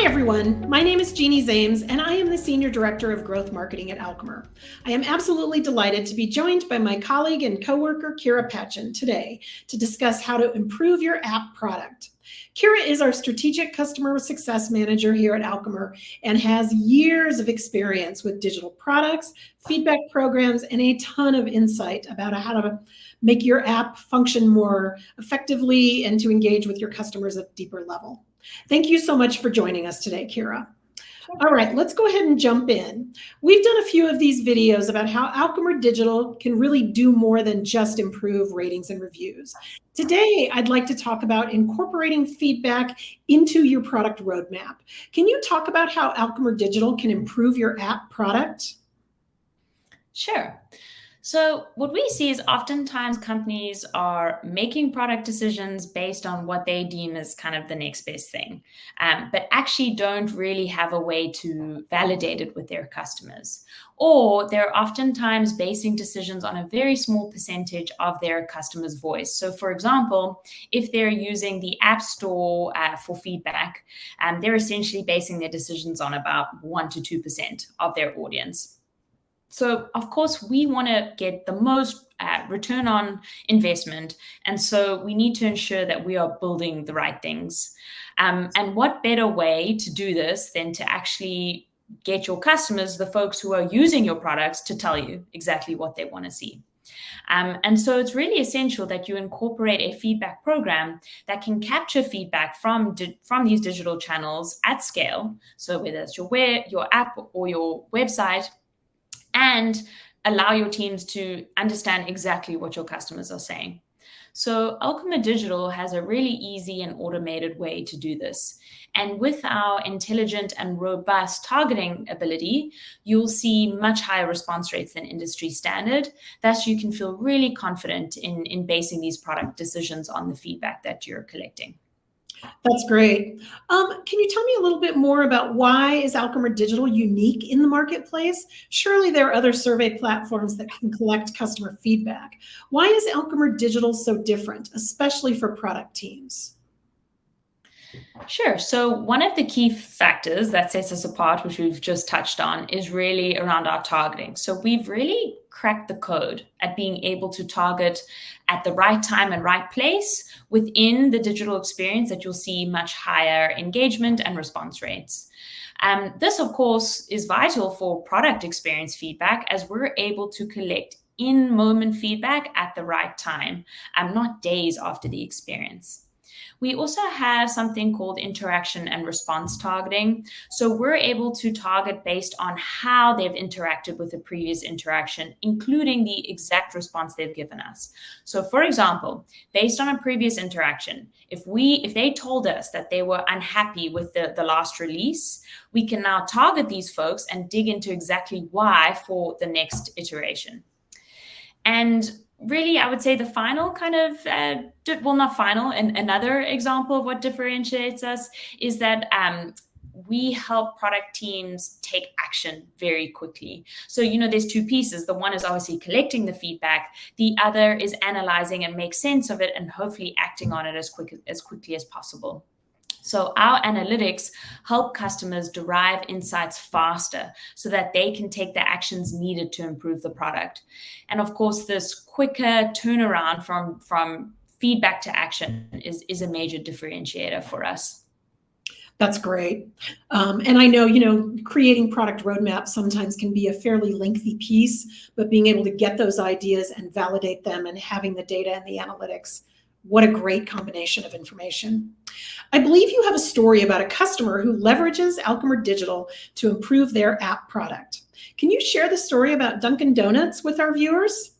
everyone. My name is Jeannie Zames, and I am the Senior Director of Growth Marketing at Alchemer. I am absolutely delighted to be joined by my colleague and coworker, Kira Patchen, today to discuss how to improve your app product. Kira is our Strategic Customer Success Manager here at Alchemer and has years of experience with digital products, feedback programs, and a ton of insight about how to make your app function more effectively and to engage with your customers at a deeper level. Thank you so much for joining us today, Kira. All right, let's go ahead and jump in. We've done a few of these videos about how Alchemer Digital can really do more than just improve ratings and reviews. Today, I'd like to talk about incorporating feedback into your product roadmap. Can you talk about how Alchemer Digital can improve your app product? Sure. So what we see is oftentimes companies are making product decisions based on what they deem as kind of the next best thing, but actually don't really have a way to validate it with their customers. Or they're oftentimes basing decisions on a very small percentage of their customers' voice. So for example, if they're using the App Store for feedback, they're essentially basing their decisions on about 1 to 2% of their audience. So, of course, we want to get the most return on investment. And so we need to ensure that we are building the right things. And what better way to do this than to actually get your customers, the folks who are using your products, to tell you exactly what they want to see. And so it's really essential that you incorporate a feedback program that can capture feedback from these digital channels at scale. So whether it's your app or your website, and allow your teams to understand exactly what your customers are saying. So Alchemer Digital has a really easy and automated way to do this. And with our intelligent and robust targeting ability, you'll see much higher response rates than industry standard. Thus, you can feel really confident in basing these product decisions on the feedback that you're collecting. That's great. Can you tell me a little bit more about why is Alchemer Digital unique in the marketplace? Surely there are other survey platforms that can collect customer feedback. Why is Alchemer Digital so different, especially for product teams? Sure. So one of the key factors that sets us apart, which we've just touched on, is really around our targeting. So we've really cracked the code at being able to target at the right time and right place within the digital experience that you'll see much higher engagement and response rates. This, of course, is vital for product experience feedback as we're able to collect in-moment feedback at the right time, not days after the experience. We also have something called interaction and response targeting. So we're able to target based on how they've interacted with the previous interaction, including the exact response they've given us. So for example, based on a previous interaction, if they told us that they were unhappy with the last release, we can now target these folks and dig into exactly why for the next iteration. And really, I would say the final kind of, not final, and another example of what differentiates us is that we help product teams take action very quickly. So, there's two pieces. The one is obviously collecting the feedback. The other is analyzing and make sense of it and hopefully acting on it as quickly as possible. So our analytics help customers derive insights faster so that they can take the actions needed to improve the product. And of course, this quicker turnaround from feedback to action is a major differentiator for us. That's great. And I know, creating product roadmaps sometimes can be a fairly lengthy piece, but being able to get those ideas and validate them and having the data and the analytics, what a great combination of information. I believe you have a story about a customer who leverages Alchemer Digital to improve their app product. Can you share the story about Dunkin' Donuts with our viewers?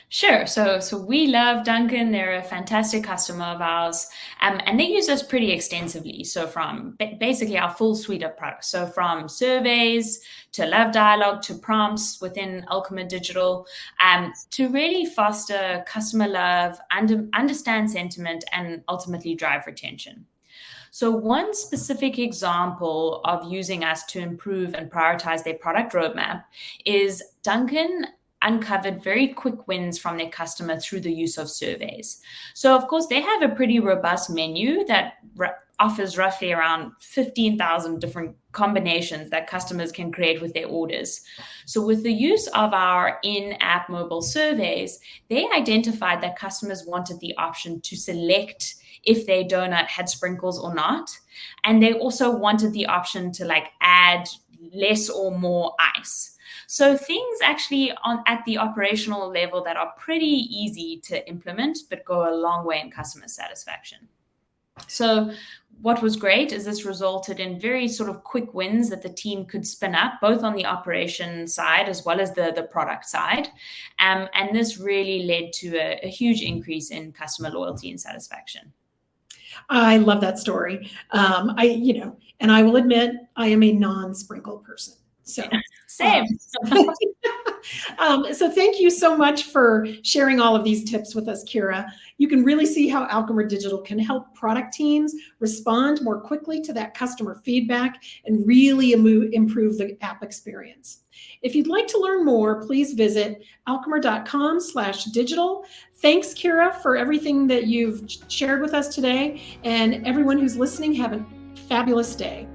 Sure. So we love Dunkin'. They're a fantastic customer of ours, and they use us pretty extensively. So from basically our full suite of products. So from surveys to love dialogue to prompts within Alchemer Digital, to really foster customer love, understand sentiment, and ultimately drive retention. So one specific example of using us to improve and prioritize their product roadmap is Dunkin' uncovered very quick wins from their customer through the use of surveys. So of course, they have a pretty robust menu that offers roughly around 15,000 different combinations that customers can create with their orders. So with the use of our in-app mobile surveys, they identified that customers wanted the option to select if their donut had sprinkles or not. And they also wanted the option to like add less or more ice. So things actually at the operational level that are pretty easy to implement, but go a long way in customer satisfaction. So what was great is this resulted in very sort of quick wins that the team could spin up, both on the operation side as well as the product side. And this really led to a huge increase in customer loyalty and satisfaction. I love that story. And I will admit, I am a non-sprinkle person. So same. So thank you so much for sharing all of these tips with us, Kira. You can really see how Alchemer Digital can help product teams respond more quickly to that customer feedback and really improve the app experience. If you'd like to learn more, please visit alchemer.com/digital. Thanks, Kira, for everything that you've shared with us today. And everyone who's listening, have a fabulous day.